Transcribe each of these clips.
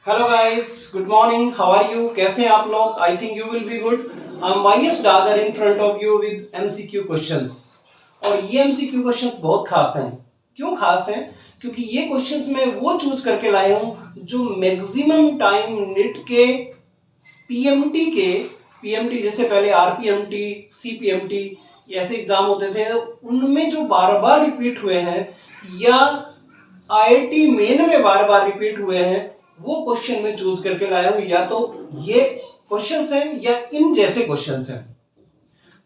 Hello guys, good morning. How are you? कैसे हैं आप लोग? I think you will be good. I am YS Dagar in front of you with MCQ questions. और ये MCQ questions बहुत खास हैं। क्यों खास हैं? क्योंकि ये क्वेश्चंस मैं वो चूज करके लाया हूं जो मैक्सिमम टाइम निट के पीएमटी के पीएमटी जैसे पहले आरपीएमटी, सीपीएमटी ऐसे एग्जाम होते थे, उनमें जो बार बार रिपीट हुए हैं या आईआईटी मेन में बार बार रिपीट हुए हैं, वो क्वेश्चन में चूज करके लाया हूं। या तो ये क्वेश्चंस हैं या इन जैसे क्वेश्चंस हैं।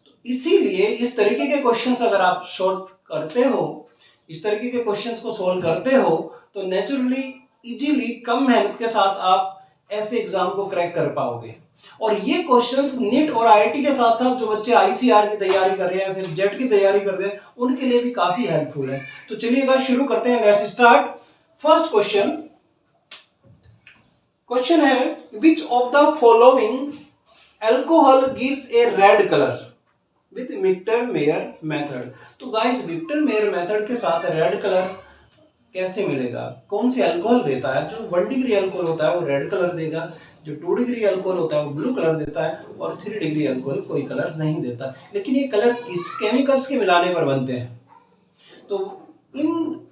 तो इसीलिए इस तरीके के क्वेश्चंस अगर आप सॉल्व करते हो, इस तरीके के क्वेश्चंस को सॉल्व करते हो, तो नेचुरली इजीली कम मेहनत के साथ आप ऐसे एग्जाम को क्रैक कर पाओगे। और ये क्वेश्चंस नीट और आईआईटी के साथ साथ जो बच्चे आईसीआर की तैयारी कर रहे हैं, फिर जेट की तैयारी कर रहे हैं, उनके लिए भी काफी हेल्पफुल है। तो चलिएगा शुरू करते हैं। Let's start. फर्स्ट क्वेश्चन है, which of the following alcohol gives a red colour with Victor Meyer method. तो गाइस, विक्टर मेयर मेथड के साथ रेड कलर कैसे मिलेगा? कौन सी अल्कोहल देता है? जो 1 डिग्री अल्कोहल होता है वो रेड कलर देगा, जो 2 डिग्री अल्कोहल होता है वो ब्लू कलर देता है, और 3 डिग्री अल्कोहल कोई कलर नहीं देता। लेकिन ये कलर किस केमिकल्स के मिलाने पर बनते हैं? तो इन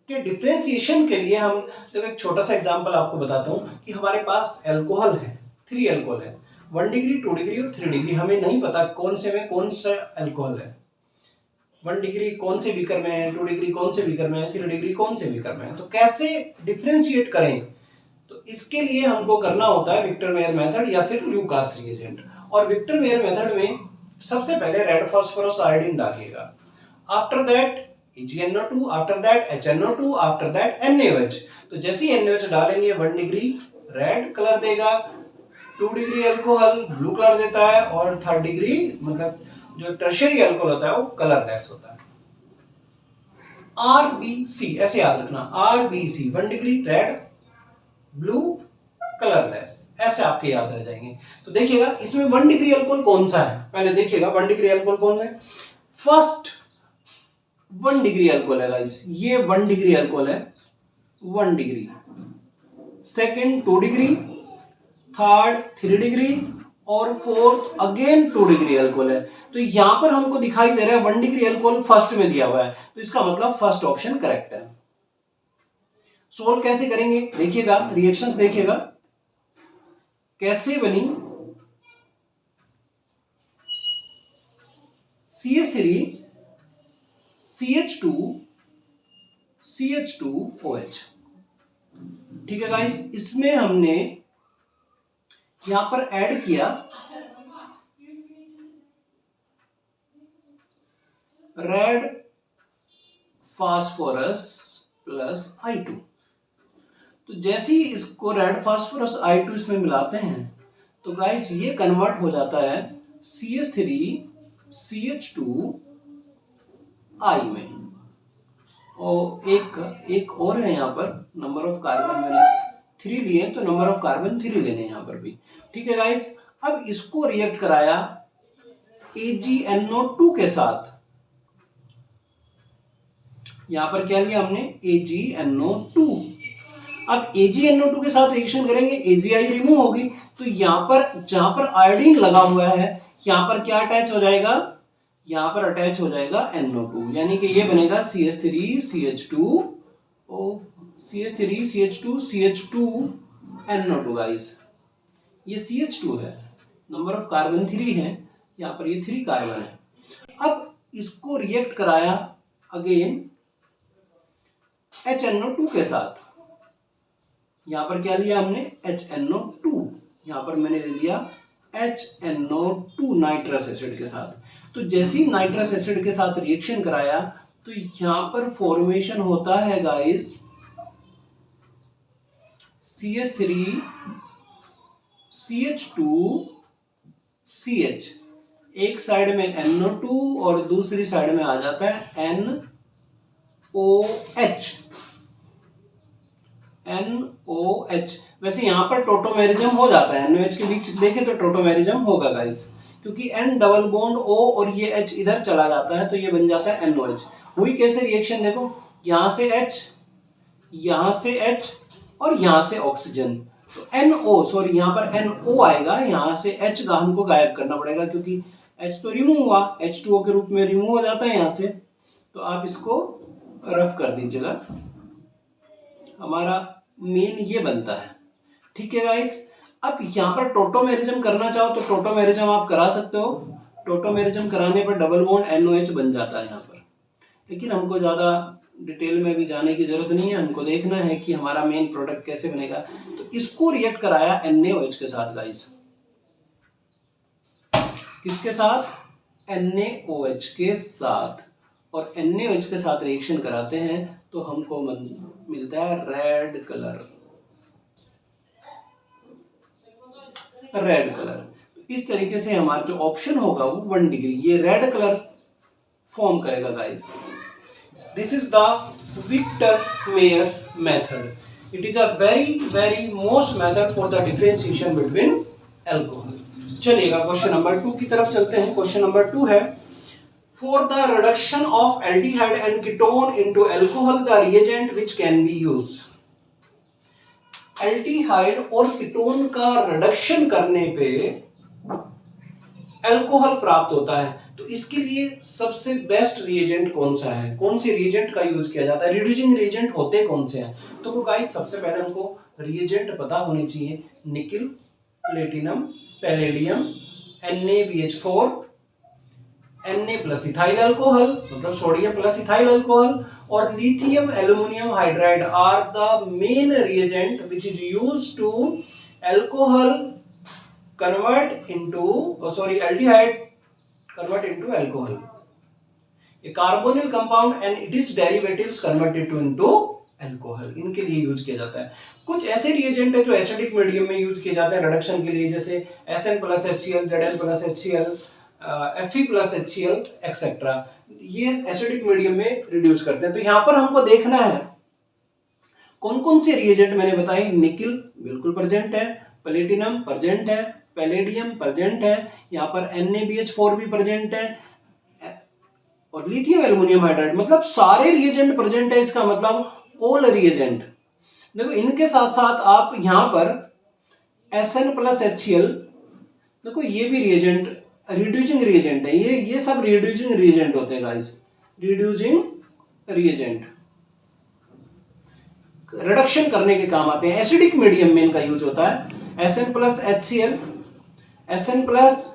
के डिफ्रेंसिएशन के लिए हम देखो, एक छोटा सा एग्जांपल आपको बताता हूँ कि हमारे पास अल्कोहल है, 3 अल्कोहल है, 1 डिग्री, 2 डिग्री और 3 डिग्री। हमें नहीं पता कौन से में कौन सा अल्कोहल है। 1 डिग्री कौन से बीकर में है, 2 डिग्री कौन से बीकर में है, 3 डिग्री कौन से बीकर में है। तो कैसे डिफ्रेंशिएट करें? तो इसके लिए हमको करना होता है विक्टर मेयर मेथड या फिर ल्यूकास रिएजेंट। और विक्टर मेयर मेथड में सबसे पहले रेड फास्फोरस आयोडीन डालिएगा, after that AgNO2, after that HNO2, after that NaOH। तो जैसे ही NaOH डालेंगे 1 डिग्री रेड कलर देगा, 2 डिग्री अल्कोहल ब्लू कलर देता है, और 3 डिग्री मतलब जो टर्शियरी अल्कोहल होता है वो कलरलेस होता है। RBC ऐसे याद रखना, RBC 1 degree red, blue, colourless, ऐसे आपके याद रह जाएंगे। तो देखिएगा इसमें 1 डिग्री अल्कोहल कौन सा है, पहले देखिएगा 1 डिग्री अल्कोहल कौन है। फर्स्ट 1 डिग्री अल्कोहल है गाइस, ये 1 डिग्री अल्कोहल है, 1 degree. Second 2 degree, third 3 degree, और फोर्थ अगेन 2 डिग्री अल्कोहल है। तो यहां पर हमको दिखाई दे रहा है 1 डिग्री अल्कोहल फर्स्ट में दिया हुआ है, तो इसका मतलब फर्स्ट ऑप्शन करेक्ट है। सोल्व कैसे करेंगे देखिएगा, रिएक्शंस देखिएगा कैसे बनी। CH3 CH2 CH2OH। ठीक है गाइस, इसमें हमने यहां पर ऐड किया रेड फास्फोरस प्लस I2। तो जैसे ही इसको रेड फास्फोरस I2 इसमें मिलाते हैं तो गाइस ये कन्वर्ट हो जाता है CH3 CH2I में। और एक और है यहाँ पर, नंबर ऑफ कार्बन मैंने 3 लिए, तो नंबर ऑफ कार्बन 3 लेने यहाँ पर भी। ठीक है गाइस, अब इसको रिएक्ट कराया AgNO2 के साथ। यहां पर क्या लिया हमने, AgNO2। अब AgNO2 के साथ रिएक्शन करेंगे, AgI रिमूव होगी, तो यहां पर जहां पर आयोडीन लगा हुआ है यहां पर क्या अटैच हो जाएगा, यहां पर अटैच हो जाएगा NO2, यानी कि ये बनेगा CH3 CH2 CH3 CH2 CH2 NO2 guys. ये CH2 है, नंबर ऑफ कार्बन 3 है, यहां पर ये 3 कार्बन है। अब इसको रिएक्ट कराया अगेन HNO2 के साथ। यहां पर क्या लिया हमने, HNO2, यहां पर मैंने ले लिया HNO2 नाइट्रस एसिड के साथ। तो जैसे ही नाइट्रस एसिड के साथ रिएक्शन कराया तो यहां पर फॉर्मेशन होता है गाइस CH3 CH2 CH, एक साइड में NO2 और दूसरी साइड में आ जाता है NOH। NOH, वैसे यहां पर टोटोमेरिज्म हो जाता है, NOH के बीच देखें तो टोटोमेरिज्म होगा गाइस, क्योंकि N डबल बॉन्ड O और ये H इधर चला जाता है तो ये बन जाता है NOH। हुई कैसे रिएक्शन देखो, यहां से H, यहां से H और यहां से ऑक्सीजन, तो NO, सॉरी यहाँ पर NO आएगा, यहाँ से H का हमको गायब करना पड़ेगा क्योंकि H तो रिमूव हुआ, H2O के रूप में रिमूव हो जाता है यहाँ से। तो आप इसको रफ कर दीजिएगा, हमारा मेन ये बनता है। ठीक है गाइस, अब यहाँ पर टोटोमेरिज्म करना चाहो तो टोटोमेरिज्म आप करा सकते हो। टोटोमेरिज्म कराने पर डबल बॉन्ड NOH बन जाता है यहाँ पर, लेकिन हमको ज़्यादा डिटेल में भी जाने की जरूरत नहीं है, हमको देखना है कि हमारा मेन प्रोडक्ट कैसे बनेगा। तो इसको रिएक्ट कराया NaOH के साथ गाइस, किसके साथ? NaOH के साथ, और NaOH के साथ रिएक्शन कराते हैं तो हमको मिलता है रेड कलर। रेड कलर इस तरीके से हमारा जो ऑप्शन होगा वो 1 डिग्री ये रेड कलर फॉर्म करेगा guys. This is the Victor Meyer method. It is a very most method for the differentiation between alcohol. चलिएगा क्वेश्चन नंबर 2 की तरफ चलते हैं। क्वेश्चन नंबर 2 है, for the reduction of aldehyde and ketone into alcohol the reagent which can be used. Aldehyde और ketone का reduction करने पे अल्कोहल प्राप्त होता है, तो इसके लिए सबसे बेस्ट रिएजेंट कौन सा है? कौन से रिएजेंट का यूज किया जाता है? रिड्यूसिंग रिएजेंट होते कौन से हैं? तो गाइस सबसे पहले हमको रिएजेंट पता होने चाहिए। Nickel, platinum, palladium, NaBH4, Na plus ethyl alcohol मतलब सोडियम प्लस इथाइल अल्कोहल, और lithium aluminium hydride are the main reagent which is used to alcohol convert into aldehyde convert into alcohol, a carbonyl compound and its derivatives converted into alcohol। इनके लिए use किया जाता है। कुछ ऐसे reagent है जो एसिडिक मीडियम में यूज किए जाते हैं रिडक्शन के लिए, जैसे Sn plus HCl, Zn plus HCl, Fe plus HCl etcetera, ये एसिडिक मीडियम में रिड्यूस करते हैं। तो यहाँ पर हमको देखना है कौन कौन से रिएजेंट मैंने बताए। निकिल बिल्कुल प्रेजेंट है, प्लेटिनम प्रेजेंट है, पैलेडियम प्रेजेंट है, यहाँ पर NaBH4 भी प्रेजेंट है, और लिथियम एल्युमिनियम हाइड्राइड, मतलब सारे रिएजेंट प्रेजेंट है। इसका मतलब ऑल रिएजेंट। देखो इनके साथ साथ आप यहाँ पर Sn प्लस HCl, देखो ये भी रिएजेंट रिड्यूसिंग रिएजेंट है, ये सब रिड्यूसिंग रिएजेंट होते हैं गाइस। रिड्यूसिंग रिएजेंट रिडक्शन करने के काम आते हैं, एसिडिक मीडियम में इनका यूज होता है। Sn plus HCl, Sn plus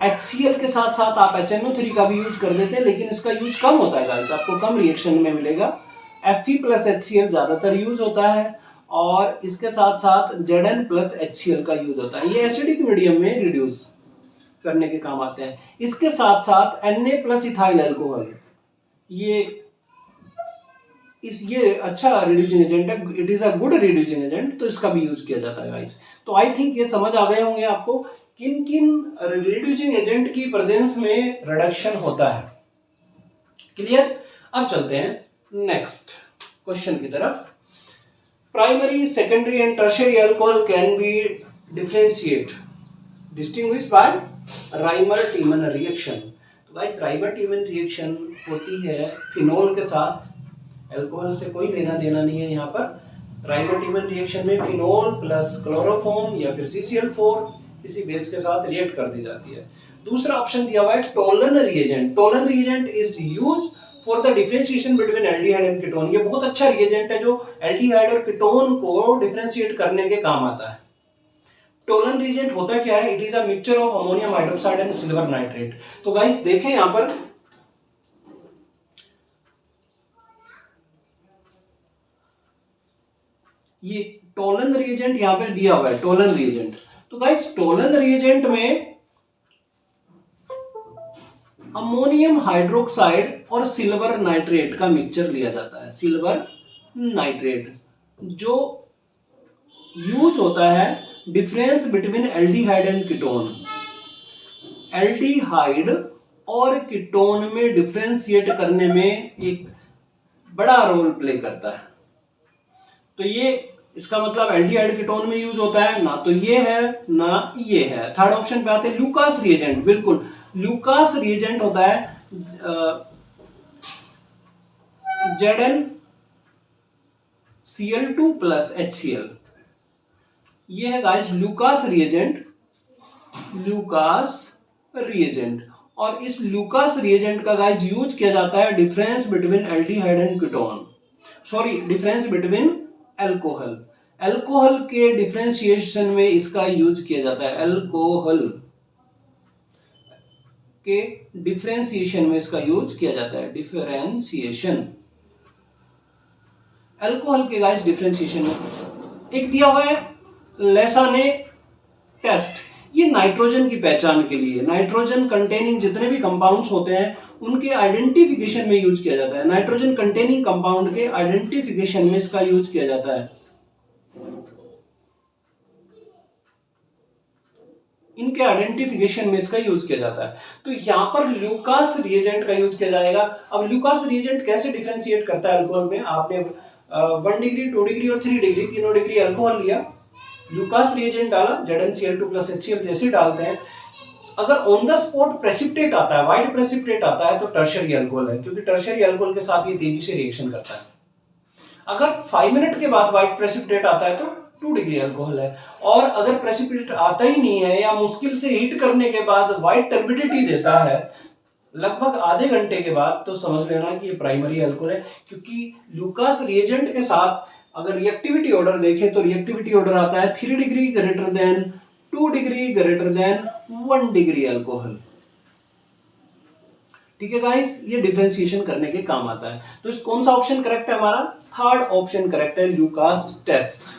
HCl के साथ साथ आप HNO3 का भी यूज कर देते हैं, लेकिन इसका यूज कम होता है गाइस, आपको कम रिएक्शन में मिलेगा। Fe प्लस HCl ज्यादातर यूज होता है, और इसके साथ साथ Zn प्लस HCl का यूज होता है। ये एसिडिक मीडियम में रिड्यूस करने के काम आते हैं। इसके साथ साथ Na प्लस इथाइल अल्कोहल, ये अच्छा रिड्यूसिंग एजेंट है, it is a good reducing agent, तो इसका भी यूज किया जाता है गाइस। तो आई थिंक ये समझ आ गए होंगे आपको किन किन रिड्यूसिंग एजेंट की प्रेजेंस में रिडक्शन होता है। क्लियर? अब चलते हैं नेक्स्ट क्वेश्चन की तरफ। Primary, secondary and tertiary alcohol can be distinguished by Reimer Tiemann reaction. तो गाइस राइमर-टीमन रिएक्शन होती है फिनोल के साथ, अल्कोहल से कोई लेना देना नहीं है। यहाँ पर राइमर-टीमन रिएक्शन में फिनोल प्लस क्लोरोफॉर्म या फिर CCl4 किसी बेस के साथ रिएक्ट कर दी जाती है। दूसरा ऑप्शन दिया हुआ है Tollens reagent. Tollens reagent is used for the differentiation between aldehyde and ketone. ये बहुत अच्छा रिएजेंट है जो एल्डिहाइड और कीटोन को डिफरेंशिएट करने के काम आता है। टोलन रिएजेंट होता क्या है? It is a mixture of ammonium hydroxide and silver nitrate. तो गाइस देखें यहाँ पर ये टोलन रिएजेंट यहाँ पर दिया हुआ है, टोलन रिएजेंट। तो गाइस टोलन रिएजेंट में अमोनियम हाइड्रोक्साइड और सिल्वर नाइट्रेट का मिक्सचर लिया जाता है। सिल्वर नाइट्रेट जो यूज होता है difference between aldehyde and ketone. Aldehyde और कीटोन में डिफरेंशिएट करने में एक बड़ा रोल प्ले करता है। तो ये इसका मतलब एल्डिहाइड कीटोन में यूज होता है, ना तो ये है ना ये है। थर्ड ऑप्शन पे आते हैं लूकास रिएजेंट। बिल्कुल लूकास रिएजेंट होता है Zn Cl2 प्लस HCl। ये है guys Lucas reagent, Lucas reagent. और इस लुकास रिएजेंट का गाइस यूज किया जाता है difference between aldehyde and ketone, sorry difference between alcohol. Alcohol के डिफरेंशिएशन में इसका यूज किया जाता है, अल्कोहल के डिफरेंशिएशन में इसका यूज किया जाता है, डिफरेंशिएशन अल्कोहल के गाइस डिफरेंशिएशन में। एक दिया हुआ है लेसाने टेस्ट, ये नाइट्रोजन की पहचान के लिए, नाइट्रोजन कंटेनिंग जितने भी कंपाउंड्स होते हैं उनके आइडेंटिफिकेशन में यूज किया जाता है। नाइट्रोजन कंटेनिंग कंपाउंड के आइडेंटिफिकेशन में इसका यूज किया जाता है, इनके आइडेंटिफिकेशन में इसका यूज किया जाता है। तो यहां पर ल्यूकास रिएजेंट का यूज किया जाएगा। अब ल्यूकास रिएजेंट कैसे डिफरेंशिएट करता है अल्कोहल में? आपने 1 डिग्री 2 डिग्री और 3 डिग्री तीनों डिग्री अल्कोहल लिया, ल्यूकास रिएजेंट डाला, ZnCl2 प्लस HCl जैसे डालते हैं, अगर ऑन द स्पॉट प्रेसिपिटेट आता है, व्हाइट प्रेसिपिटेट आता है तो टर्शियरी अल्कोहल है, क्योंकि टर्शियरी अल्कोहल के साथ ये तेजी से रिएक्शन करता है। अगर 5 मिनट के बाद व्हाइट प्रेसिपिटेट आता है तो 2 डिग्री अल्कोहल है। और अगर प्रेसिपिटेट आता ही नहीं है या मुश्किल से हीट करने के बाद व्हाइट टर्बिडिटी देता है लगभग आधे घंटे के बाद, तो समझ लेना कि ये प्राइमरी अल्कोहल है। क्योंकि लुकास रिएजेंट के साथ अगर रिएक्टिविटी ऑर्डर देखें तो रिएक्टिविटी ऑर्डर आता है 3 degree greater than 2 degree greater than 1 degree alcohol. ठीक है गाइस, ये डिफरेंशिएशन करने के काम आता है। तो इस कौन सा ऑप्शन करेक्ट है हमारा? थर्ड ऑप्शन करेक्ट है, ल्यूकास टेस्ट।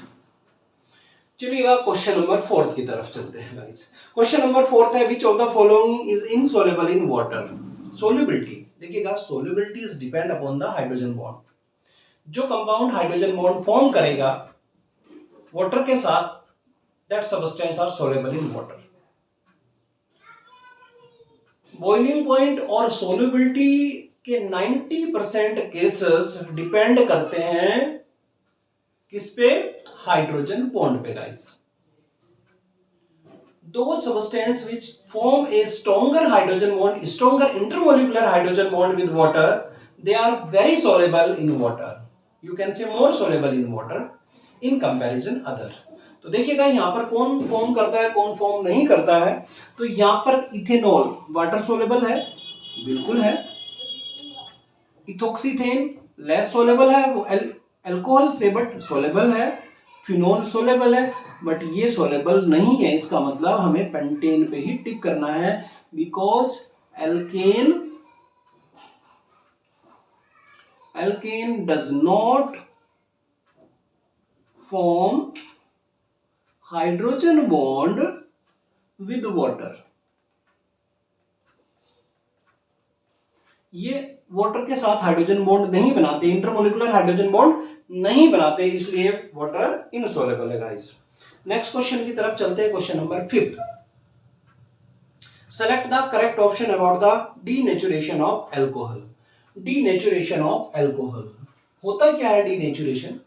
चलिएगा क्वेश्चन नंबर 4 की तरफ चलते हैं गाइस। क्वेश्चन नंबर 4 है, which of the following is insoluble in water? Solubility, देखिएगा solubility is depend upon the hydrogen bond. जो कंपाउंड हाइड्रोजन बॉन्ड फॉर्म करेगा वाटर के साथ, that substance are soluble in water. Boiling point और solubility के 90% cases depend करते हैं किस पे? हाइड्रोजन बॉन्ड पे guys. Those substances which form a stronger hydrogen bond, stronger intermolecular hydrogen bond with water, they are very soluble in water. You can say more soluble in water in comparison other. तो देखिएगा यहाँ पर कौन form करता है कौन form नहीं करता है। तो यहाँ पर इथेनॉल वाटर सोलेबल है, बिल्कुल है। इथोक्सीथेन लेस सोलेबल है, वो अल्कोहल से बट सोलेबल है। फिनोल सोलेबल है बट ये सोलेबल नहीं है, इसका मतलब हमें पेंटेन पे ही टिक करना है, because alkane does not form hydrogen bond with water. ये वाटर के साथ हाइड्रोजन बॉन्ड नहीं बनाते, इंटरमोलिकुलर हाइड्रोजन बॉन्ड नहीं बनाते, इसलिए वाटर इनसॉल्युबल है गाइस। नेक्स्ट क्वेश्चन की तरफ चलते हैं, question number 5। Select the correct option about the denaturation of alcohol. Denaturation of alcohol होता क्या है? डीनेचुरेशन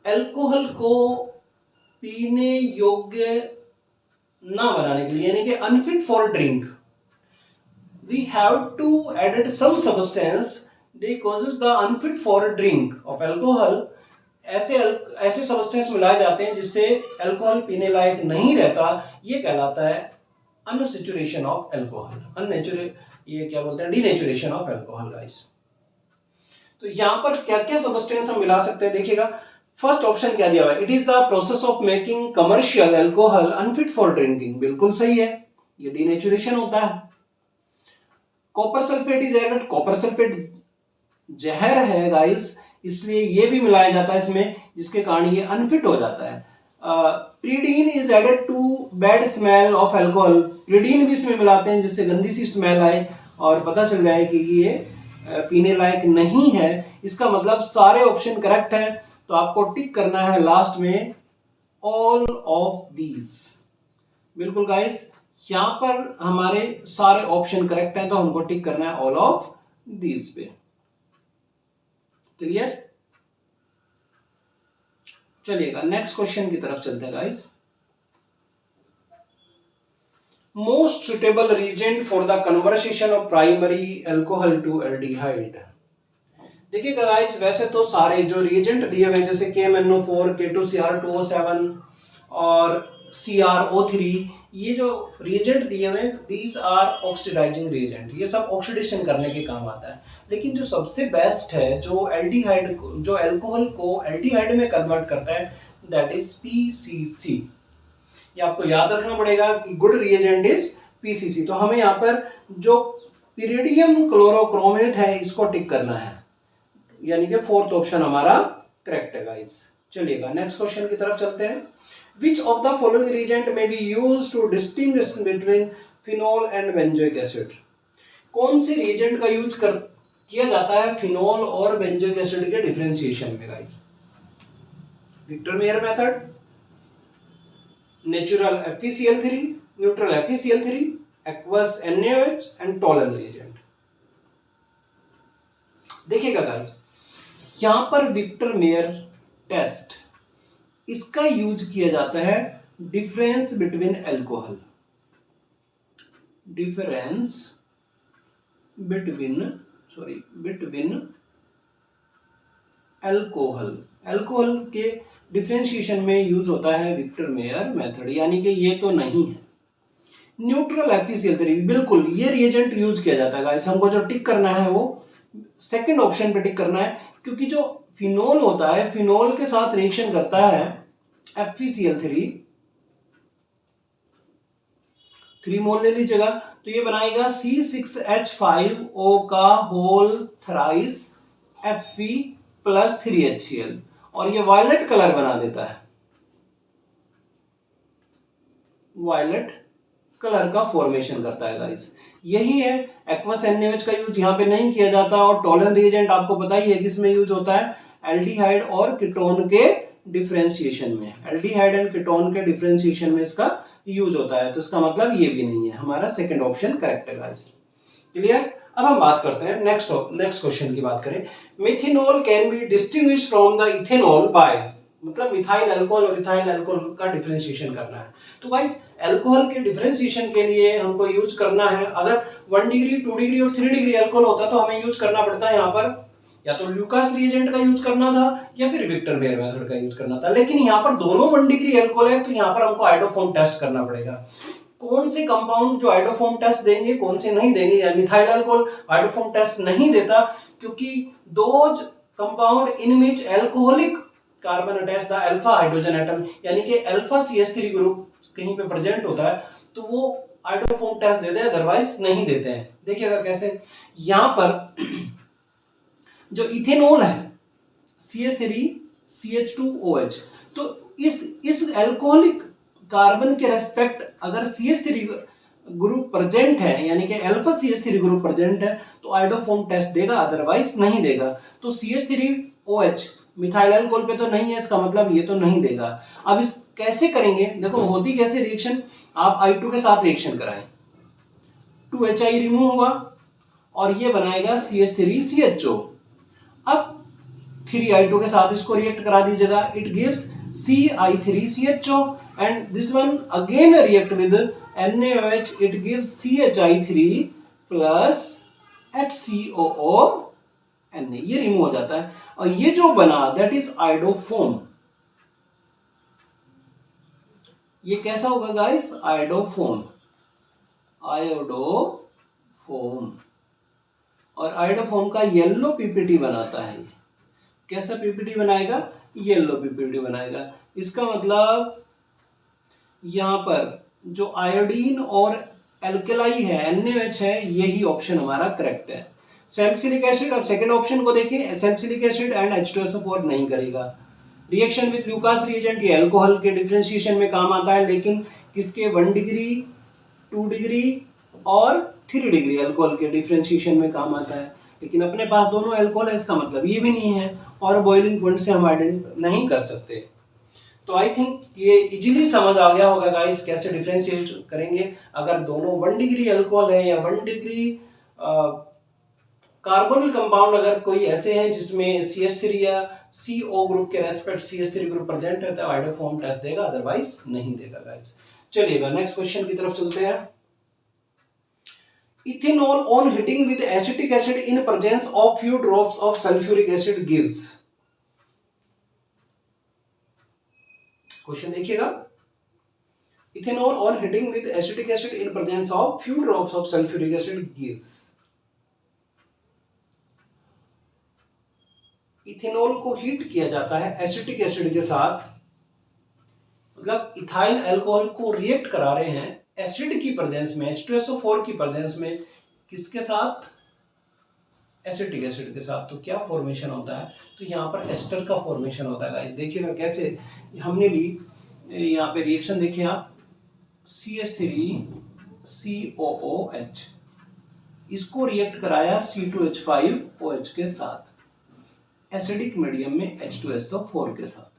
अल्कोहल को पीने योग्य ना बनाने के लिए, यानी कि unfit for drink, we have to added some substance they causes the unfit for drink of alcohol। ऐसे सब्सटेंस मिलाए जाते हैं जिससे अल्कोहल पीने लायक नहीं रहता, ये कहलाता है अनसेचुरेशन ऑफ अल्कोहल। अननेचुरल, ये क्या बोलते हैं? Denaturation of alcohol guys. तो यहाँ पर क्या क्या सब्सटेंस हम मिला सकते हैं देखिएगा। फर्स्ट ऑप्शन क्या दिया हुआ है? It is the process of making commercial alcohol unfit for drinking, बिल्कुल सही है, ये डीनेचुरेशन होता है। Copper sulphate is added, copper sulphate जहर है गाइस, इसलिए ये भी मिलाया जाता है इसमें, जिसके कारण ये अनफिट हो जाता है। Pyridine is added to bad smell of alcohol, pyridine भी इसमें मिलाते हैं जिससे गंदी सी स्मेल आए और पता चल जाए कि ये पीने लायक नहीं है। इसका मतलब सारे ऑप्शन करेक्ट हैं, तो आपको टिक करना है लास्ट में ऑल ऑफ दीज। बिल्कुल गाइस, यहां पर हमारे सारे ऑप्शन करेक्ट हैं, तो हमको टिक करना है ऑल ऑफ दीज पे। क्लियर? चलिएगा नेक्स्ट क्वेश्चन की तरफ चलते हैं guys. Most suitable reagent for the conversation of primary alcohol to aldehyde. देखिएगा गाइस, वैसे तो सारे जो रिएजेंट दिए हुए हैं जैसे KMnO4, K2Cr2O7 और CrO3, ये जो रिएजेंट दिए हुए हैं दीज आर ऑक्सीडाइजिंग रिएजेंट, ये सब ऑक्सीडेशन करने के काम आता है। लेकिन जो सबसे बेस्ट है जो एल्डिहाइड, जो अल्कोहल को एल्डिहाइड में कन्वर्ट करता है, दैट इज PCC। ये आपको याद रखना पड़ेगा कि गुड रिएजेंट इज PCC। तो हमें यहाँ पर जो पिरिडियम क्लोरोक्रोमेट है इसको टिक करना है, यानी कि फोर्थ ऑप्शन हमारा करेक्ट है गाइस। चलिएगा नेक्स्ट क्वेश्चन की तरफ चलते हैं। Which of the following reagent may be used to distinguish between phenol and benzoic acid? कौन से रिएजेंट का यूज किया जाता है फिनोल और बेंजोइक एसिड के डिफरेंशिएशन में guys? Victor Meyer method, natural FeCl3, neutral FeCl3, aqueous NaOH and Tollen reagent. देखिएगा गाइस, यहां पर विक्टर मेयर टेस्ट, इसका यूज किया जाता है difference between alcohol, difference between alcohol, alcohol के डिफरेंशिएशन में यूज होता है विक्टर मेयर मेथड, यानी कि ये तो नहीं है। न्यूट्रल FeCl3, बिल्कुल ये रिएजेंट यूज किया जाता है गाइस। हमको जो टिक करना है वो सेकंड ऑप्शन पे टिक करना है, क्योंकि जो फिनोल होता है, फिनोल के साथ रिएक्शन करता है FeCl3, 3 मोल ले लीजिएगा, तो ये बनाएगा C6H5O का whole thrice Fe plus 3HCl, और ये वायलेट कलर बना देता है, वायलेट कलर का फॉर्मेशन करता है गाइस। यही है, एक्वस NaOH का यूज यहाँ पे नहीं किया जाता, और टोलन रिएजेंट आपको पता ही है किसमें यूज होता है, एल्डिहाइड और कीटोन के डिफरेंशिएशन में, एल्डिहाइड एंड कीटोन के डिफरेंशिएशन में इसका यूज होता है। तो इसका मतलब ये भी नहीं है, हमारा सेकंड ऑप्शन करेक्ट है गाइस। क्लियर? अब हम बात करते हैं नेक्स्ट क्वेश्चन की बात करें। Methanol can be distinguish from the ethanol by, मतलब मिथाइल अल्कोहल और इथाइल अल्कोहल का डिफरेंशिएशन करना है। तो गाइस अल्कोहल के डिफरेंशिएशन के लिए हमको यूज करना है, अगर 1 डिग्री 2 डिग्री और 3 डिग्री अल्कोहल होता तो हमें यूज करना पड़ता है यहाँ पर या तो ल्यूकास रिएजेंट का यूज करना था या फिर विक्टर मेयर मेथड का यूज करना था। लेकिन यहाँ पर दोनों 1 डिग्री अल्कोहल है, तो यहाँ पर हमको आइडोफॉर्म टेस्ट करना पड़ेगा। कौन से कंपाउंड जो आइडोफॉर्म टेस्ट देंगे, कौन से नहीं देंगे, या मिथाइल अल्कोहल आइडोफॉर्म टेस्ट नहीं देता, क्योंकि those compound in which alcoholic carbon attach the alpha hydrogen atom, यानी कि अल्फा CH3 ग्रुप कहीं पे प्रेजेंट होता है तो वो आइडोफॉर्म टेस्ट देते हैं, अदरवाइज नहीं देते हैं। देखिएगा कैसे, यहां पर जो इथेनॉल है CH3CH2OH, तो इस अल्कोहलिक कार्बन के रेस्पेक्ट अगर CH3 ग्रुप प्रेजेंट है, यानी कि अल्फा CH3 ग्रुप प्रेजेंट है, तो आइडोफॉर्म टेस्ट देगा, अदरवाइज नहीं देगा। तो CH3OH मिथाइल अल्कोहल पे तो नहीं है, इसका मतलब ये तो नहीं देगा। अब इस कैसे करेंगे, देखो होती कैसे रिएक्शन, आप I2 के साथ रिएक्शन कराएं, 2HI रिमूव हुआ और ये बनाएगा CH3CHO। अब 3I2 के साथ इसको रिएक्ट करा दीजिएगा, it gives CI3CHO, and this one again react with NaOH, it gives CHI3 plus HCOO Na, ये रिमूव हो जाता है, और ये जो बना दैट इज आइडोफॉर्म। ये कैसा होगा गाइस, आइडोफॉर्म, आयोडोफॉर्म, और आयोडोफॉर्म का येलो पीपीटी बनाता है। ये कैसा पीपीटी बनाएगा, येलो पीपीटी बनाएगा। इसका मतलब यहां पर जो आयोडीन और एल्कलाई है, NaOH है, यही ऑप्शन हमारा करेक्ट है। सैलिसिलिक एसिड, अब सेकंड ऑप्शन को देखें, सैलिसिलिक एसिड एंड H2SO4 नहीं करेगा। रिएक्शन विद ल्यूकास रिएजेंट, ये अल्कोहल के डिफरेंशिएशन में काम आता है, लेकिन किसके, 1 डिग्री 2 डिग्री और 3 डिग्री अल्कोहल के डिफरेंशिएशन में काम आता है। लेकिन अपने पास दोनों अल्कोहल है, इसका मतलब ये भी नहीं है, और बॉइलिंग पॉइंट से हम आइडेंटिफाई नहीं कर सकते। तो आई थिंक ये इजीली समझ आ गया होगा गाइस कैसे डिफरेंशिएट करेंगे। अगर दोनों 1 डिग्री अल्कोहल है या 1 डिग्री कार्बोनिल कंपाउंड अगर कोई ऐसे हैं जिसमें CH3 या CO ग्रुप के रेस्पेक्ट CH3 ग्रुप प्रेजेंट है, तो आइडोफॉर्म टेस्ट देगा, अदरवाइज नहीं देगा गाइस। चलिएगा नेक्स्ट क्वेश्चन की तरफ चलते हैं। Ethanol on heating with acetic acid in presence of few drops of sulphuric acid gives. Question देखिएगा, ethanol on heating with acetic acid in presence of few drops of sulphuric acid gives. Ethanol को heat किया जाता है acetic acid के साथ, मतलब ethyl alcohol को react करा रहे हैं एसिड की प्रेजेंस में, H2SO4 की प्रेजेंस में, किसके साथ, एसिटिक एसिड के साथ। तो क्या फॉर्मेशन होता है, तो यहाँ पर एस्टर का फॉर्मेशन होता है गाइस। देखिएगा कैसे हमने ली, यहाँ पे रिएक्शन देखिए आप, CH3COOH, इसको रिएक्ट कराया C2H5OH के साथ, एसिडिक मीडियम में H2SO4 के साथ।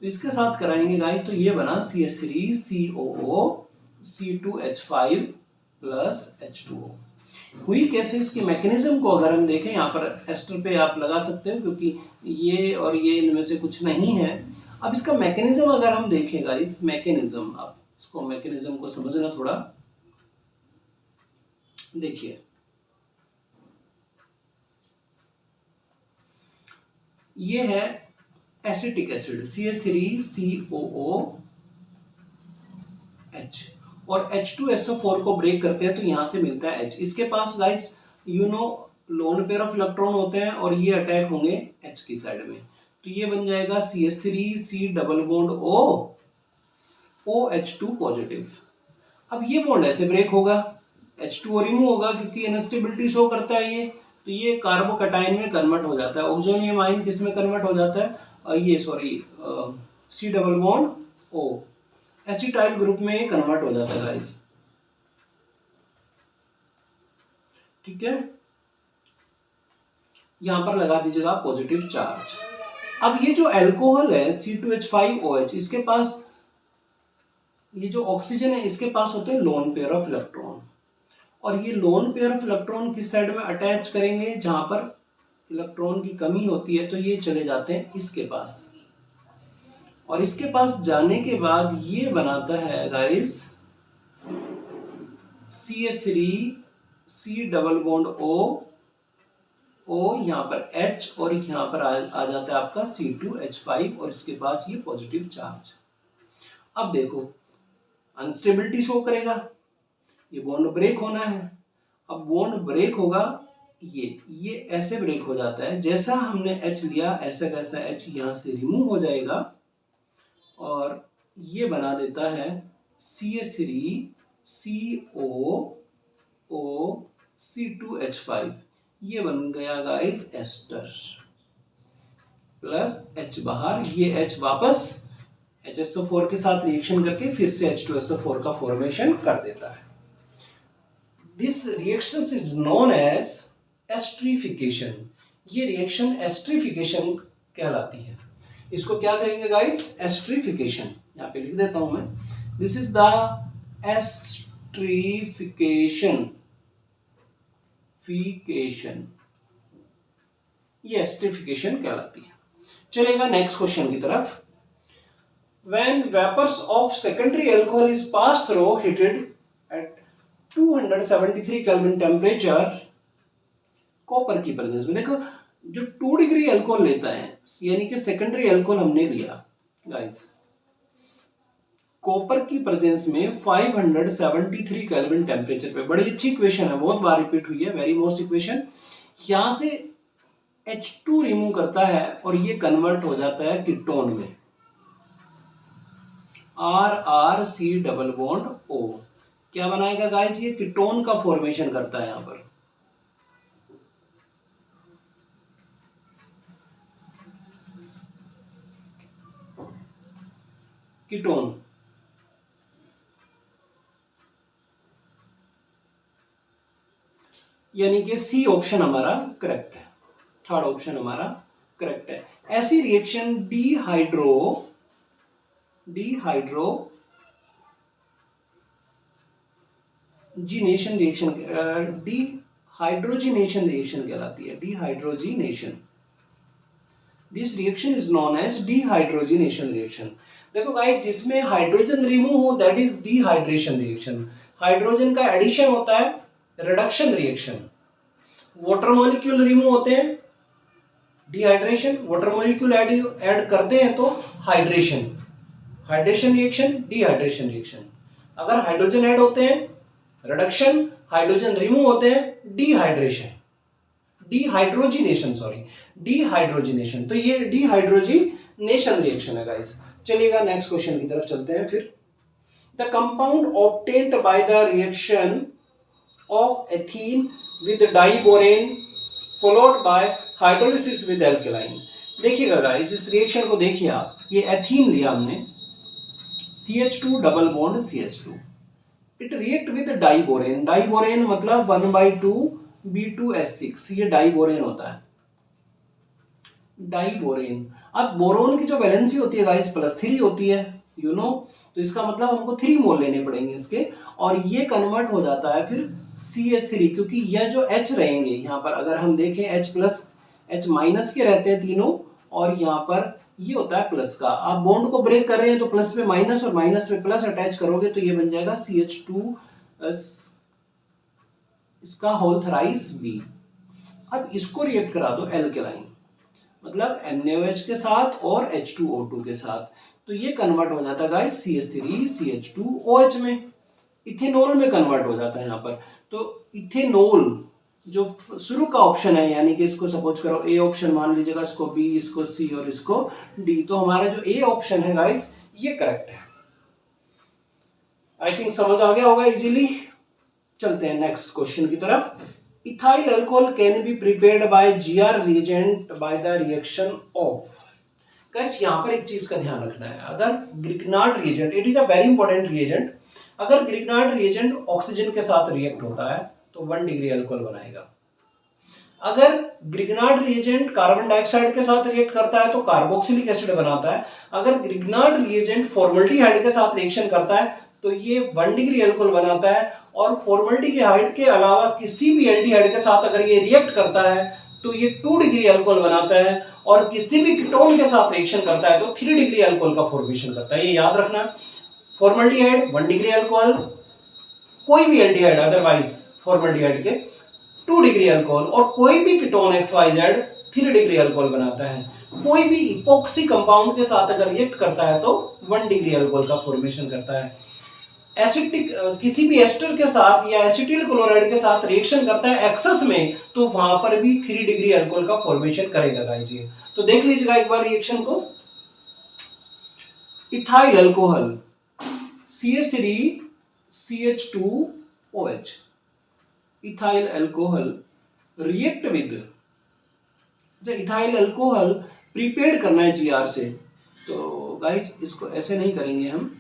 तो इसके साथ कराएंगे गाइस, तो ये बना CH3COO C2H5 प्लस H2O। हुई कैसे, इसकी मैकेनिज्म को अगर हम देखें, यहाँ पर एस्टर पे आप लगा सकते हो क्योंकि ये और ये इनमें से कुछ नहीं है। अब इसका मैकेनिज्म अगर हम देखें गाइस, मैकेनिज्म, आप इसको मैकेनिज्म को समझना थोड़ा, देखिए ये है एसिटिक एसिड CH3COOH और H2SO4 को ब्रेक करते हैं तो यहां से मिलता है H। इसके पास guys lone pair of electron होते हैं और ये अटैक होंगे H की साइड में, तो ये बन जाएगा CH3C double bond O OH2 positive. अब ये बॉन्ड ऐसे ब्रेक होगा, H2O रिमूव होगा क्योंकि इनस्टेबिलिटी शो करता है ये, तो ये कार्बोकैटायन में कन्वर्ट हो जाता है, ऑक्सोनियम आयन किस में कन्वर्ट हो जाता है, ये sorry C double bond O acetyl group में ये कन्वर्ट हो जाता है गाइस, ठीक है। यहां पर लगा दीजिएगा पॉजिटिव चार्ज। अब ये जो अल्कोहल है C2H5OH, इसके पास ये जो ऑक्सीजन है इसके पास होते हैं लोन पेयर ऑफ इलेक्ट्रॉन, और ये लोन पेयर ऑफ इलेक्ट्रॉन किस साइड में अटैच करेंगे, जहां पर इलेक्ट्रॉन की कमी होती है, तो ये चले जाते हैं इसके पास, और इसके पास जाने के बाद ये बनाता है guys CH3C double bond O यहाँ पर H और यहाँ पर आ जाता है आपका C2H5 और इसके पास ये पॉजिटिव चार्ज। अब देखो अनस्टेबिलिटी शो करेगा, ये बॉन्ड ब्रेक होना है। अब बॉन्ड ब्रेक होगा, ये ऐसे ब्रेक हो जाता है, जैसा हमने H लिया ऐसा कैसा H यहाँ से रिमूव हो जाएगा और ये बना देता है CH3COO C2H5, ये बन गया गाइस एस्टर, प्लस H बाहर, ये H वापस HSO4 के साथ रिएक्शन करके फिर से H2SO4 का फॉर्मेशन कर देता है। This reaction is known as esterification. ये रिएक्शन एस्ट्रिफिकेशन कहलाती है। इसको क्या कहेंगे गाइस, एस्ट्रिफिकेशन। यहाँ पे लिख देता हूं मैं, दिस इज द एस्ट्रिफिकेशन, ये एस्ट्रिफिकेशन कहलाती है। चलेगा नेक्स्ट क्वेश्चन की तरफ। When vapors of secondary alcohol is passed through heated at 273 Kelvin temperature, copper की प्रेजेंस में, देखो जो 2 डिग्री अल्कोहल लेता है, यानी कि सेकेंडरी अल्कोहल हमने लिया गाइस, कॉपर की प्रेजेंस में 573 केल्विन टेम्परेचर पे। बड़ी अच्छी इक्वेशन है, बहुत बार रिपीट हुई है, वेरी मोस्ट इक्वेशन। यहां से H2 रिमूव करता है और ये कन्वर्ट हो जाता है कीटोन में, RRC डबल बॉन्ड O। क्या बनाएगा गाइस, ये कीटोन का फॉर्मेशन करता है। यहां पर कीटोन, यानी कि सी ऑप्शन हमारा करेक्ट है, थर्ड ऑप्शन हमारा करेक्ट है। ऐसी reaction dehydrogenation reaction, dehydrogenation reaction कहलाती है, dehydrogenation. This reaction is known as dehydrogenation reaction. देखो गाइस, जिसमें हाइड्रोजन रिमूव हो that is dehydration reaction. Hydrogen का एडिशन होता है reduction reaction, water molecule remove होते हैं, डिहाइड्रेशन, वाटर मॉलिक्यूल ऐड करते हैं तो hydration, hydration reaction, dehydration reaction. अगर हाइड्रोजन ऐड होते हैं रिडक्शन, हाइड्रोजन रिमूव होते हैं डिहाइड्रेशन, डिहाइड्रोजिनेशन, सॉरी डिहाइड्रोजिनेशन। तो ये डिहाइड्रोजिनेशन रिएक्शन है गाइस। चलिएगा नेक्स्ट क्वेश्चन की तरफ चलते हैं फिर। The compound obtained by the reaction of ethene with diborane followed by hydrolysis with alkaline. देखिएगा गाइस, इस रिएक्शन को देखिए आप, ये एथीन लिया हमने, CH2 double bond CH2, it react with diborane, diborane मतलब 1/2 B2S6, ये डाइबोरेन होता है, डाइबोरेन। अब बोरोन की जो वैलेंसी होती है गाइस +3 होती है, यू नो, तो इसका मतलब हमको 3 मोल लेने पड़ेंगे इसके, और ये कन्वर्ट हो जाता है फिर CH3, क्योंकि यह जो H रहेंगे यहाँ पर, अगर हम देखें H माइनस के रहते हैं तीनों, और यहाँ पर ये होता है प्लस का। आप बॉन्ड को ब्रेक कर रहे हैं तो प्लस पे माइनस और माइनस पे प्लस अटैच करोगे तो ये बन जाएगा CH2 इसका होल थराइस B। अब इसको रिएक्ट करा दो एल्केलाइन, मतलब NaOH के साथ और H2O2 के साथ, तो ये कन्वर्ट हो जाता है गाइस CH3 CH2OH में, इथेनॉल में कन्वर्ट हो जाता है यहाँ पर। तो इथेनॉल जो शुरू का ऑप्शन है, यानी कि इसको सपोज करो A ऑप्शन मान लीजिएगा, इसको B, इसको C और इसको D, तो हमारा जो A ऑप्शन है गाइस ये करेक्ट है। आई थिंक समझ आ गया होगा इजीली। चलते हैं नेक्स्ट क्वेश्चन की तरफ। Ethyl alcohol can be prepared by GR reagent by the reaction of. Guys यहाँ पर एक चीज का ध्यान रखना है, अगर Grignard reagent, it is a very important reagent, अगर ग्रिग्नार्ड रिएजेंट ऑक्सीजन के साथ रिएक्ट होता है तो 1 डिग्री अल्कोहल बनाएगा। अगर ग्रिग्नार्ड रिएजेंट कार्बन डाइऑक्साइड के साथ रिएक्ट करता है तो कार्बोक्सिलिक एसिड बनाता है। अगर ग्रिग्नार्ड रिएजेंट फॉर्मल्डिहाइड के साथ रिएक्शन करता है तो ये 1 डिग्री अल्कोहल बनाता है, और फॉर्मल्डिहाइड के अलावा किसी भी एल्डिहाइड के साथ अगर ये रिएक्ट करता है तो ये 2 डिग्री अल्कोहल बनाता है, और किसी भी कीटोन के साथ रिएक्शन करता है तो 3 डिग्री अल्कोहल का फॉर्मेशन करता है। ये याद रखना, फॉर्मल्डिहाइड 1 डिग्री अल्कोहल, कोई भी एल्डिहाइड अदरवाइज फॉर्मल्डिहाइड के 2 डिग्री अल्कोहल, और कोई भी कीटोन XYZ 3 डिग्री अल्कोहल बनाता है। कोई भी इपोक्सी कंपाउंड के साथ अगर रिएक्ट करता है तो 1 डिग्री अल्कोहल का फॉर्मेशन करता है। एसिटिक किसी भी एस्टर के साथ या एसिटिल क्लोराइड के साथ रिएक्शन करता है एक्सेस में तो वहां पर भी 3 डिग्री अल्कोहल का फॉर्मेशन करेगा गाइस। ये तो देख लीजिएगा एक बार रिएक्शन को। Ethyl alcohol CH3 CH2OH, ethyl alcohol react with, ethyl alcohol prepared करना है GR से, तो गाइस इसको ऐसे नहीं करेंगे हम,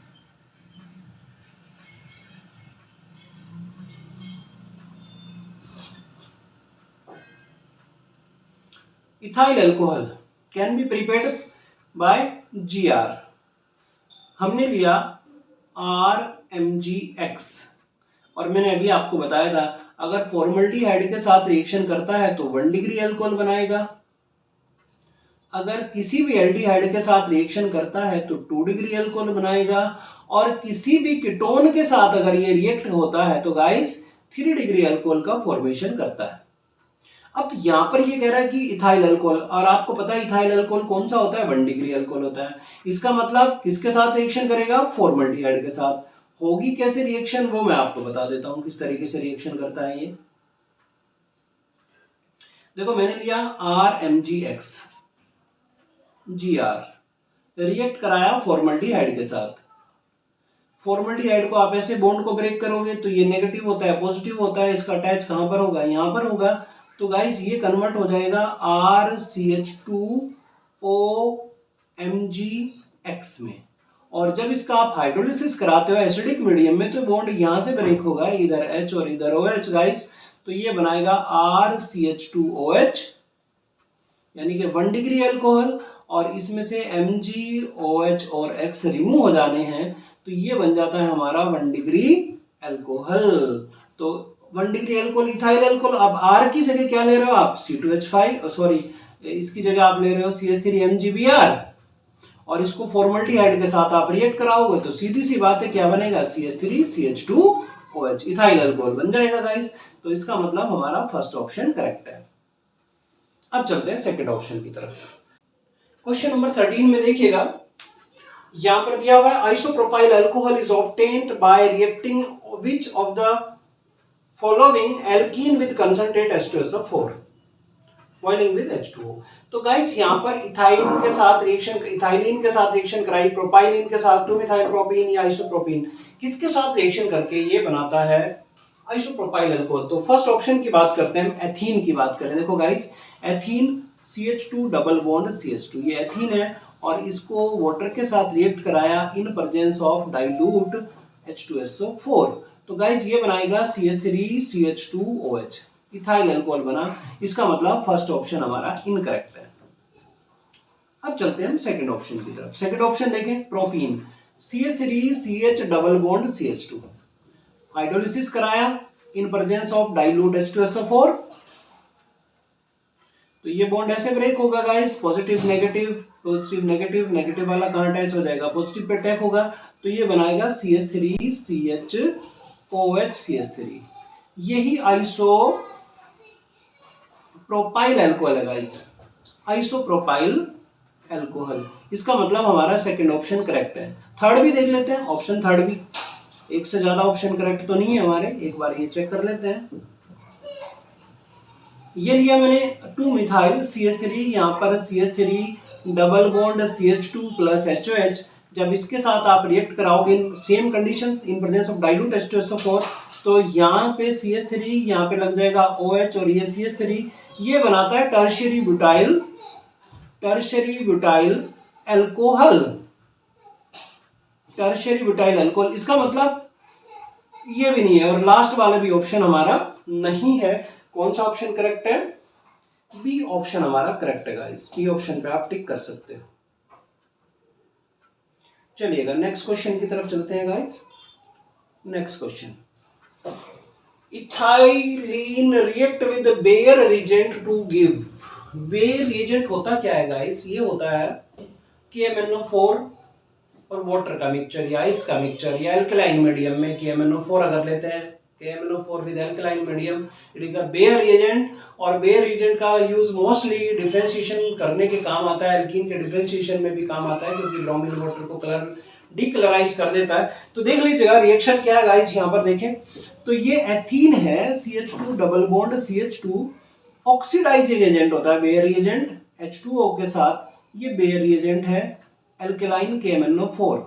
ethyl alcohol can be prepared by GR। हमने लिया RMgX, और मैंने अभी आपको बताया था अगर फॉर्मल्डिहाइड के साथ रिएक्शन करता है तो 1 डिग्री अल्कोहल बनाएगा, अगर किसी भी एल्डिहाइड के साथ रिएक्शन करता है तो 2 डिग्री अल्कोहल बनाएगा, और किसी भी कीटोन के साथ अगर ये रिएक्ट होता है तो गाइस 3 डिग्री अल्कोहल का फॉर्मेशन करता है। अब यहाँ पर ये कह रहा है कि इथाइल अल्कोहल, और आपको पता है इथाइल अल्कोहल कौन सा होता है, 1 डिग्री अल्कोहल होता है। इसका मतलब किसके साथ रिएक्शन करेगा, फॉर्मल्डिहाइड के साथ। होगी कैसे रिएक्शन वो मैं आपको बता देता हूं किस तरीके से रिएक्शन करता है ये। देखो मैंने लिया RMgX, GR रिएक्ट कराया फॉर्मल्डिहाइड के साथ। फॉर्मल्डिहाइड को आप ऐसे बॉन्ड को ब्रेक करोगे तो ये नेगेटिव होता है, पॉजिटिव होता है, इसका अटैच कहां पर होगा, यहां पर होगा, तो गाइस ये कन्वर्ट हो जाएगा RCH2OMgX में। और जब इसका आप हाइड्रोलिसिस कराते हो एसिडिक मीडियम में तो बॉन्ड यहां से ब्रेक होगा, इधर H और इधर OH गाइस, तो ये बनाएगा RCH2OH, यानी कि 1 डिग्री अल्कोहल, और इसमें से MgOH और X रिमूव हो जाने हैं तो ये बन जाता है हमारा 1 डिग्री अल्कोहल। तो 1 डिग्री अल्कोहल इथाइल अल्कोहल। अब R की जगह क्या ले रहे हो आप, C2H5, सॉरी इसकी जगह आप ले रहे हो CH3MgBr, और इसको फॉर्मल्डिहाइड के साथ आप रिएक्ट कराओगे तो सीधी सी बात है क्या बनेगा, CH3CH2OH इथाइल अल्कोहल बन जाएगा गाइस। तो इसका मतलब हमारा फर्स्ट ऑप्शन करेक्ट है। अब चलते हैं सेकंड ऑप्शन की तरफ। क्वेश्चन नंबर 13 में देखिएगा, यहां पर दिया हुआ है isopropyl alcohol is obtained by reacting which of the following alkene with concentrate H2SO4 boiling with H2O। तो गाइस यहां पर इथाइलिन के साथ रिएक्शन कराई, प्रोपाइलिन के साथ 2 मिथाइल प्रोपीन या आइसोप्रोपीन, किसके साथ रिएक्शन करके ये बनाता है आइसोप्रोपाइल अल्कोहल। तो फर्स्ट ऑप्शन की बात करते हैं, हम एथीन की बात करें। देखो guys, ethene CH2 double bond CH2, ये एथीन है और इसको वाटर के साथ रिएक्ट कराया इन प्रेजेंस ऑफ डाइल्यूट H2SO4। तो गाइस ये बनाएगा CH3CH2OH, इथाइल अल्कोहल बना। इसका मतलब फर्स्ट ऑप्शन हमारा इनकरेक्ट है। अब चलते हैं हम सेकंड ऑप्शन की तरफ। सेकंड ऑप्शन देखें, propene CH3CH double bond CH2, hydrolysis कराया इन प्रेजेंस ऑफ डाइल्यूट H2SO4। तो ये बॉन्ड ऐसे ब्रेक होगा guys, positive negative, positive negative, negative वाला कहां अटैच हो जाएगा, पॉजिटिव पे अटैक होगा। तो ये बनाएगा CH3CHOH CH3, यही आइसो प्रोपाइल अल्कोहल है गाइस, आइसोप्रोपाइल अल्कोहल। इसका मतलब हमारा सेकंड ऑप्शन करेक्ट है। थर्ड भी देख लेते हैं, ऑप्शन थर्ड भी, एक से ज्यादा ऑप्शन करेक्ट तो नहीं है हमारे, एक बार ये चेक कर लेते हैं। ये लिया मैंने 2 मिथाइल CH3, यहाँ पर CH3 double bond CH2 plus HOH। जब इसके साथ आप रिएक्ट कराओगे in same conditions in presence of dilute H2SO4, तो यहाँ पे CH3, यहाँ पे लग जाएगा OH और ये CH3, ये बनाता है tertiary butyl alcohol, tertiary butyl alcohol. इसका मतलब ये भी नहीं है और लास्ट वाला भी ऑप्शन हमारा नहीं है। कौन सा ऑप्शन करेक्ट है? बी ऑप्शन हमारा करेक्ट है गाइस, बी ऑप्शन पे आप टिक कर सकते हो। चलिएगा नेक्स्ट क्वेश्चन की तरफ चलते हैं guys. Next question, ethylene react with Baeyer reagent to give. Baeyer reagent होता क्या है गाइस? ये होता है KMnO4 और वाटर का मिक्सचर या आइस का मिक्सचर या एल्कलाइन मीडियम में KMnO4 अगर लेते हैं, KMnO4 with alkaline medium, it is a Baeyer reagent. और बेयर रिएजेंट का यूज मोस्टली डिफरेंशिएशन करने के काम आता है, एल्कीन के डिफरेंशिएशन में भी काम आता है, क्योंकि ब्रोमीन वाटर को कलर डीकलराइज कर देता है। तो देख लीजिएगा रिएक्शन क्या है गाइस, यहाँ पर देखें तो ये एथीन है, CH2 double bond CH2, oxidising agent होता है बेयर रिएजेंट H2O के साथ, ये बेयर रिएजेंट है एल्केलाइन KMnO4,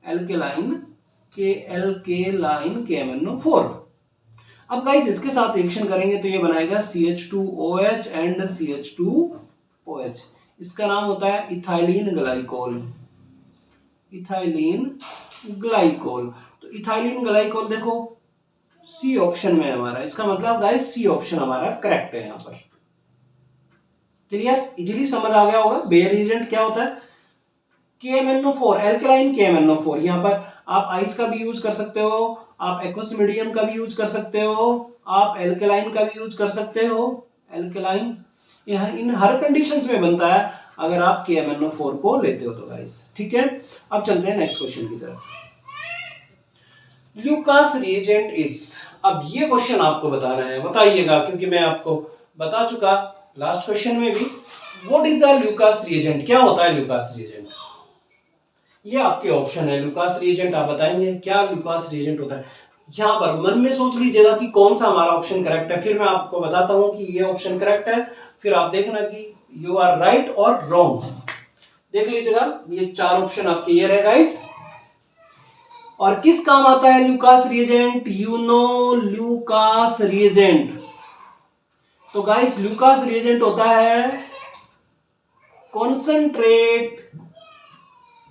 एल्केलाइन KMnO4। अब गाइस इसके साथ रिएक्शन करेंगे तो ये बनाएगा CH2OH एंड CH2OH। इसका नाम होता है इथाइलिन ग्लाइकोल, इथाइलिन ग्लाइकोल। तो इथाइलिन ग्लाइकोल देखो सी ऑप्शन में है हमारा, इसका मतलब गाइस सी ऑप्शन हमारा करेक्ट है। यहाँ पर क्लियर, इजीली समझ आ गया होगा। बेयर रिएजेंट क्या होता है? KMnO4, alkaline KMnO4। यहाँ पर आप आइस का भी यूज कर सकते हो, आप एक्वस मीडियम का भी यूज कर सकते हो, आप एल्कलाइन का भी यूज कर सकते हो। एल्कलाइन यह इन हर कंडीशंस में बनता है अगर आप KMnO4 को लेते हो तो गाइस, ठीक है। अब चलते हैं नेक्स्ट क्वेश्चन की तरफ। ल्यूकास रिएजेंट इज, अब ये क्वेश्चन आपको बताना है, बताइएगा, क्योंकि मैं आपको बता चुका लास्ट क्वेश्चन में भी। What is the Lucas reagent, क्या होता है ल्यूकास रिएजेंट? ये आपके ऑप्शन है, ल्यूकास रिएजेंट आप बताएंगे क्या ल्यूकास रिएजेंट होता है। यहाँ पर मन में सोच लीजिएगा कि कौन सा हमारा ऑप्शन करेक्ट है, फिर मैं आपको बताता हूं कि ये ऑप्शन करेक्ट है, फिर आप देखना कि यू आर राइट और रॉन्ग। देख लीजिएगा ये 4 ऑप्शन आपके ये रहे गाइस। और किस काम आता है Lucas reagent? You know Lucas reagent. तो गाइस ल्यूकास रिएजेंट होता है कॉन्सेंट्रेट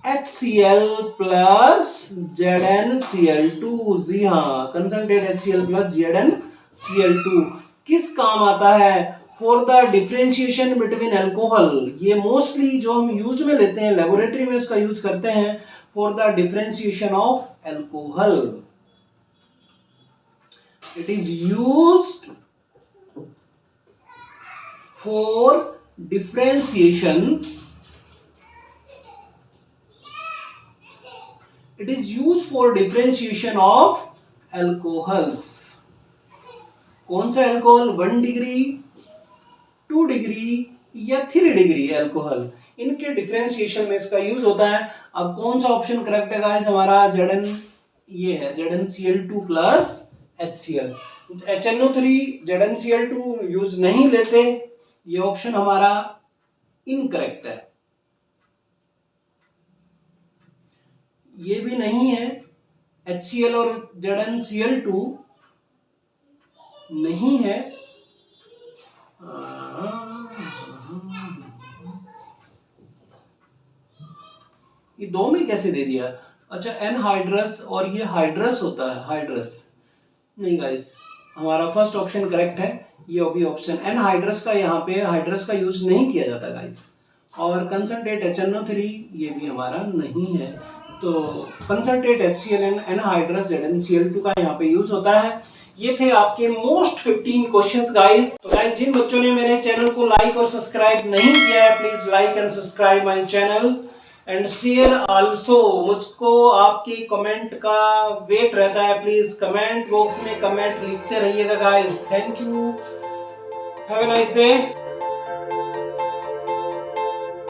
HCl प्लस ZnCl2। जी हाँ, कंसंट्रेट HCl प्लस ZnCl2 किस काम आता है? For the differentiation between alcohol. ये मोस्टली जो हम यूज में लेते हैं, लेबोरेटरी में इसका यूज करते हैं for the differentiation of alcohol. It is used for differentiation, it is used for differentiation of alcohols। कौन सा अल्कोहल 1 डिग्री, 2 डिग्री या 3 डिग्री अल्कोहल, इनके डिफरेंशिएशन में इसका यूज होता है। अब कौन सा ऑप्शन करेक्ट है गाइस हमारा? Zn, ये है ZnCl2 plus HCl। HNO3 ZnCl2 use नहीं लेते, ये ऑप्शन हमारा इनकरेक्ट है। ये भी नहीं है, HCl और ZnCl2 नहीं है। ये दो में कैसे दे दिया? अच्छा, एनहाइड्रस और ये हाइड्रस होता है, हाइड्रस नहीं गाइस, हमारा फर्स्ट ऑप्शन करेक्ट है। ये भी ऑप्शन एनहाइड्रस का, यहाँ पे हाइड्रस का यूज नहीं किया जाता गाइस। और कंसंट्रेट HNO3 ये भी हमारा नहीं है। तो concentrate HCl and anhydrous ZnCl2 का यहाँ पे यूज होता है। ये थे आपके मोस्ट 15 क्वेश्चंस गाइस। तो गाइस, जिन बच्चों ने मेरे चैनल को लाइक और सब्सक्राइब नहीं किया है, please like and subscribe my channel and share also. मुझको आपकी कमेंट का वेट रहता है, प्लीज कमेंट बॉक्स में कमेंट लिखते रहिएगा guys. Thank you, have a nice day.